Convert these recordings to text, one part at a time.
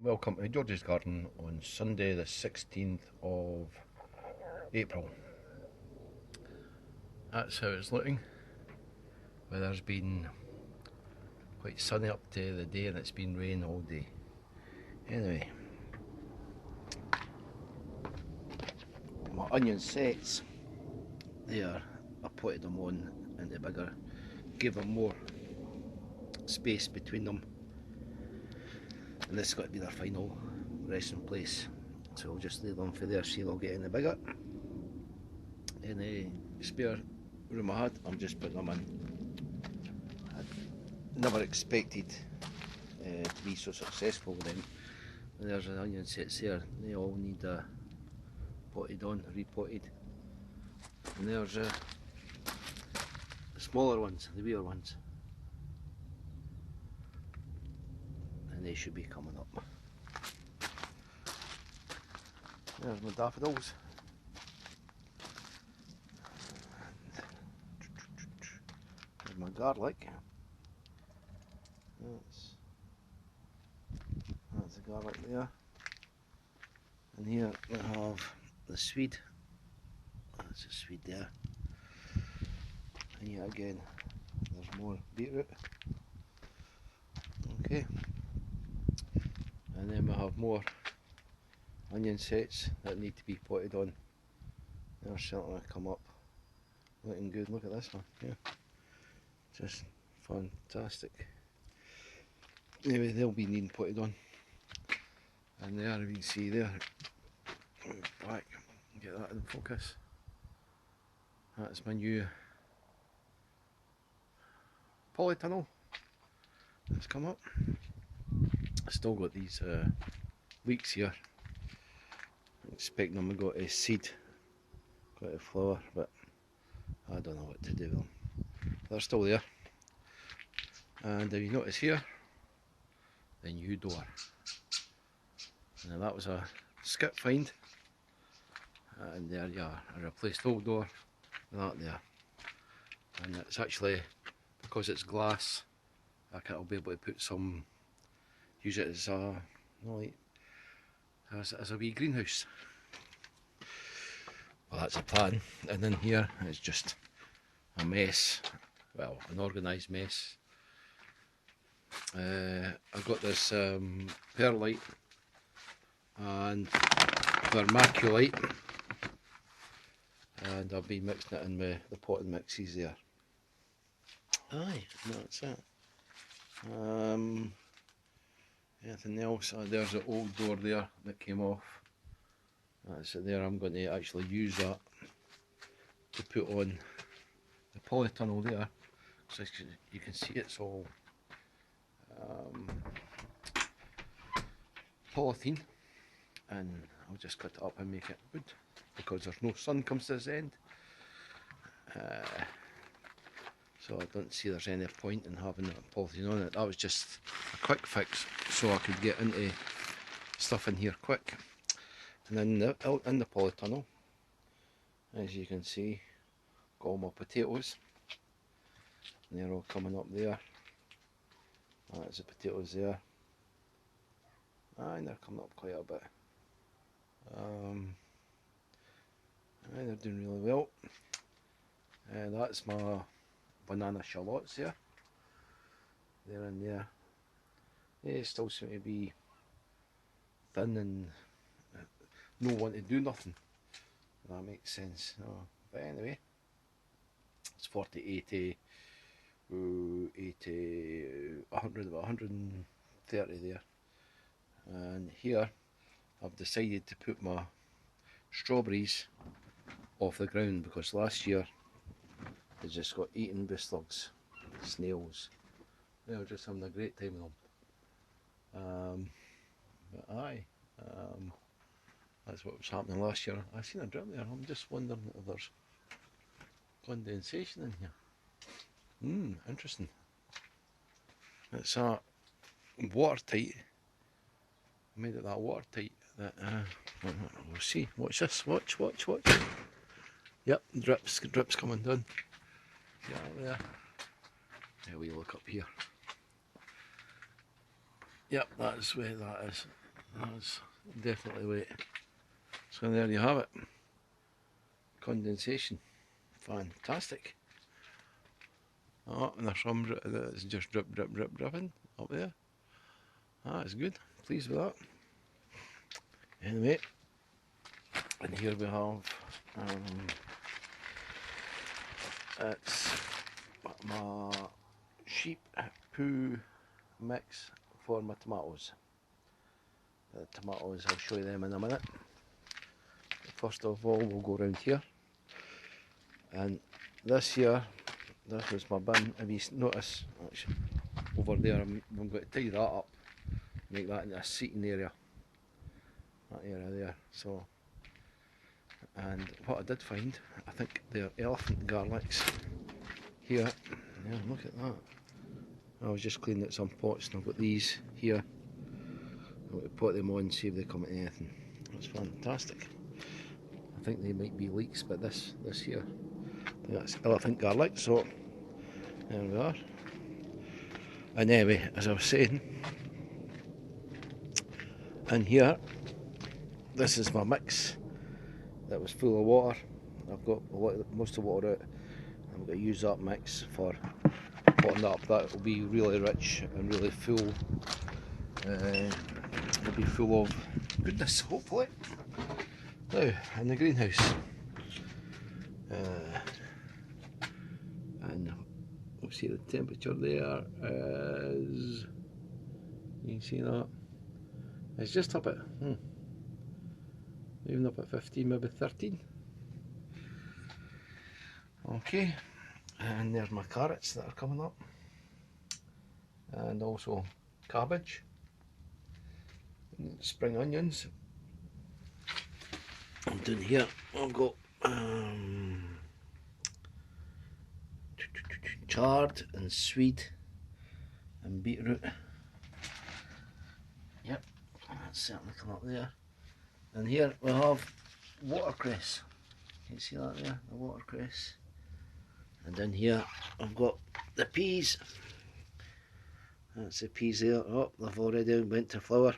Welcome to George's Garden on Sunday the 16th of April. That's how it's looking. Weather's been quite sunny up to the day and it's been rain all day. Anyway, my onion sets there, I potted them on into bigger, give them more space between them, and this has got to be their final resting place, so I'll just leave them for there, see they'll get any bigger. Any spare room I had, I'm just putting them in. I never expected to be so successful with them. There's an onion sets there, they all need potted on, repotted. And there's the smaller ones, the weird ones. And they should be coming up. There's my daffodils. There's my garlic. That's the garlic there. And here we have the swede. That's a swede there. And here again, there's more beetroot. Okay. And then we have more onion sets that need to be potted on. They're starting to come up. Looking good. Look at this one. Yeah. Just fantastic. Anyway, they'll be needing potted on. And there, you can see there, move back, get that in focus. That's my new polytunnel that's come up. Still got these leeks here. I'm expecting them to go to seed, go to flower, but I don't know what to do with them. They're still there. And if you notice here, the new door. Now that was a skip find, and there you are, I replaced the old door with that there. And it's actually, because it's glass, I'll be able to put some, use it as a, as a wee greenhouse. Well, that's a plan. And then here is just a mess, well, an organised mess. I've got this perlite and vermiculite, and I'll be mixing it in with the potting mixes there. Aye, that's it. Anything else? There's the old door there that came off. That's it there. I'm going to actually use that to put on the polytunnel there. So you can see it's all polythene, and I'll just cut it up and make it wood because there's no sun comes to this end. So I don't see there's any point in having a polythene on it. That was just a quick fix so I could get into stuff in here quick. And then out in the polytunnel, as you can see, got all my potatoes, and they're all coming up there. That's the potatoes there. And they're coming up quite a bit. And they're doing really well. And that's my banana shallots there. They're in there. They still seem to be thin and no one to do nothing. That makes sense. But anyway, it's 40, 80, 100, about 130 there. And here I've decided to put my strawberries off the ground because last year they just got eaten by slugs, snails. They were just having a great time with them. But aye, that's what was happening last year. I seen a drip there. I'm just wondering if there's condensation in here. Interesting. It's watertight. I made it that watertight that we'll see. Watch this. Watch. Yep, drips coming down. Yeah, there. There we look up here. Yep, that's where that is. That's definitely wet. So there you have it. Condensation. Fantastic. Oh, and there's some that's just dripping up there. That's good. Pleased with that. Anyway, and here we have it's my sheep poo mix for my tomatoes. The tomatoes, I'll show you them in a minute. First of all, we'll go around here, and this here, this was my bin. If you notice, actually, over there, I'm going to tie that up, make that into a seating area. That area there. So, and what I did find, I think they're elephant garlics here. Yeah, look at that. I was just cleaning out some pots, and I've got these here. I'm going to put them on, see if they come to anything. That's fantastic. I think they might be leeks, but this here, I think that's elephant garlic. So there we are. And anyway, as I was saying, in here, this is my mix that was full of water. I've got most of the water out. I'm going to use that mix for potting up. That will be really rich and really full. It'll be full of goodness, hopefully. Now, in the greenhouse. And we'll see the temperature there is, you can see that, it's just up at, even up at 15, maybe 13. Okay, and there's my carrots that are coming up, and also cabbage, and spring onions. And down here I've got chard and swede and beetroot. Yep, that's certainly come up there. And here we have watercress. Can you see that there, the watercress? And down here I've got the peas. That's the peas there. Oh, they've already went to flower,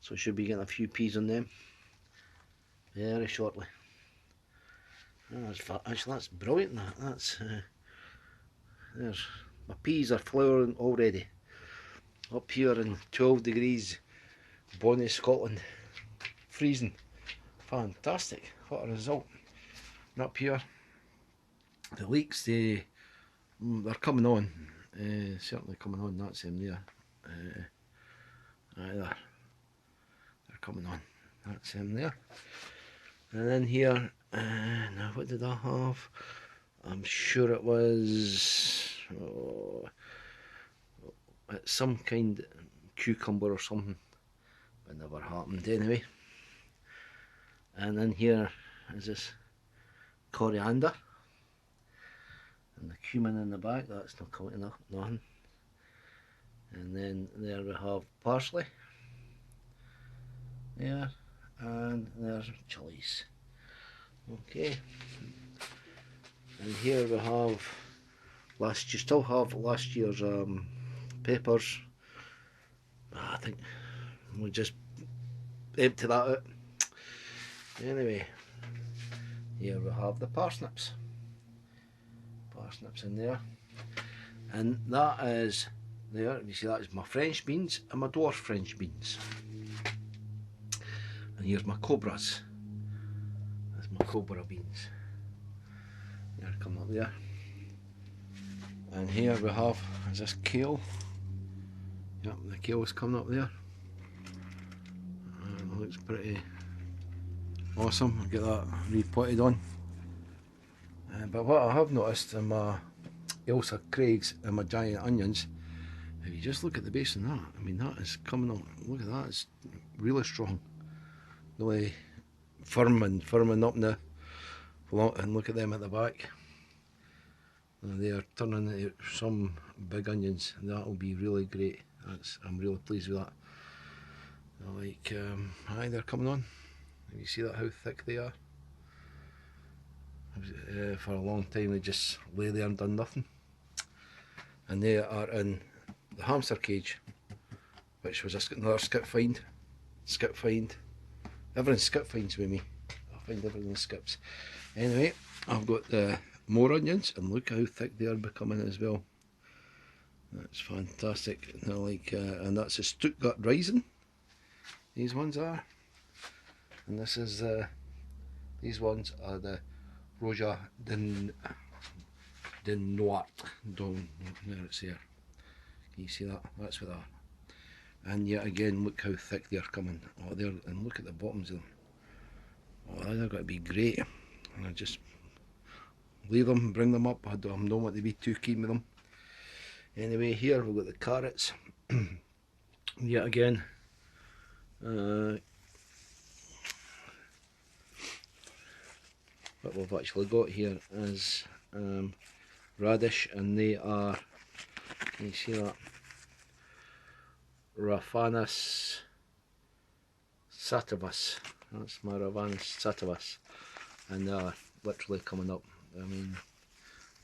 so I should be getting a few peas on them very shortly. Oh, actually, that's brilliant. That's there's my peas are flowering already. Up here in 12 degrees, Bonnie, Scotland, freezing. Fantastic! What a result. And up here, the leeks, they're coming on. Certainly coming on. That's them there. They're coming on. That's them there. And then here, now what did I have? I'm sure it was it's some kind of cucumber or something, but never happened anyway. And then here is this coriander, and the cumin in the back, that's not coming enough, nothing. And then there we have parsley there, and there's chilies. Okay, and here we have still have last year's peppers. I think we'll just empty that out. Anyway, here we have the parsnips in there, and that is there. You see, that is my French beans and my dwarf French beans. And here's my cobras. That's my cobra beans. They're coming up there. And here we have, is this kale? Yep, the kale is coming up there. It looks pretty awesome. I'll get that repotted on. But what I have noticed in my Ailsa Craigs and my giant onions, if you just look at the base of that, I mean, that is coming on. Look at that, it's really strong. Really firming up now. And look at them at the back. They are turning into some big onions, and that will be really great. I'm really pleased with that. Like, aye, they're coming on. You see that, how thick they are? For a long time they just lay there and done nothing. And they are in the hamster cage, which was another skip find. skip find. Everything skip finds with me. I find everything skips. Anyway, I've got the more onions, and look how thick they are becoming as well. That's fantastic. They're like, and that's a Stuttgart Rising. These ones are, and this is these ones are the Roja de Noir. Don't there it's there. Can you see that? That's what they are. And yet again, look how thick they're coming. Oh, there, and look at the bottoms of them. Oh, they're going to be great. And I just leave them, bring them up. I don't want to be too keen with them. Anyway, here we've got the carrots. Yet again, what we've actually got here is radish, and they are, can you see that? Raphanus sativus. That's my Raphanus sativus, and they are literally coming up. I mean,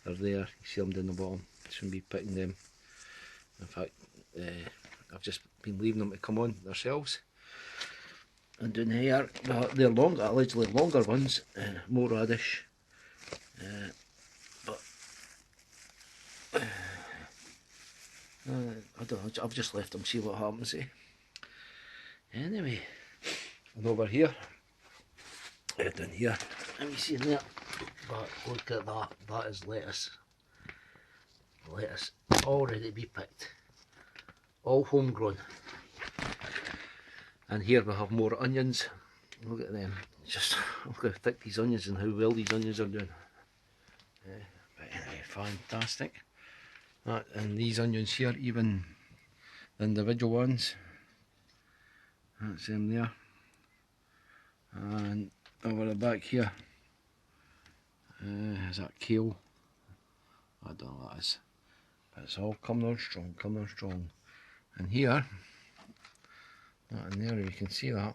they're there. You see them down the bottom. Shouldn't be picking them. In fact, I've just been leaving them to come on themselves. And down here, well, they're longer, allegedly longer ones, more radish. But I don't know, I've just left them, see what happens. Anyway, and over here, down here, let me see in there. But look at that, that is lettuce. Lettuce already to be picked, all homegrown. And here we have more onions. Look at them. Just look how thick these onions and how well these onions are doing. But anyway, fantastic. And these onions here, even the individual ones, that's them there. And over the back here, is that kale? I don't know what that is. But it's all coming on strong, coming on strong. And here, that in there, you can see that.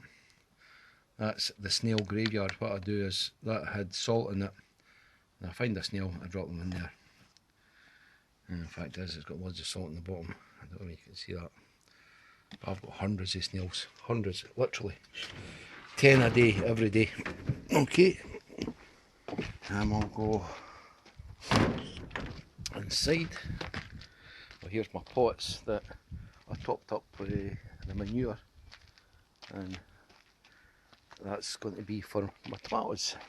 That's the snail graveyard. What I do is, that had salt in it. And I find a snail, I drop them in there. And in fact, it's got loads of salt in the bottom. I don't know if you can see that. But I've got hundreds of snails. Hundreds, literally. 10 a day, every day. Okay. And we'll go inside. Well, here's my pots that I topped up with the manure. And that's going to be for my tomatoes.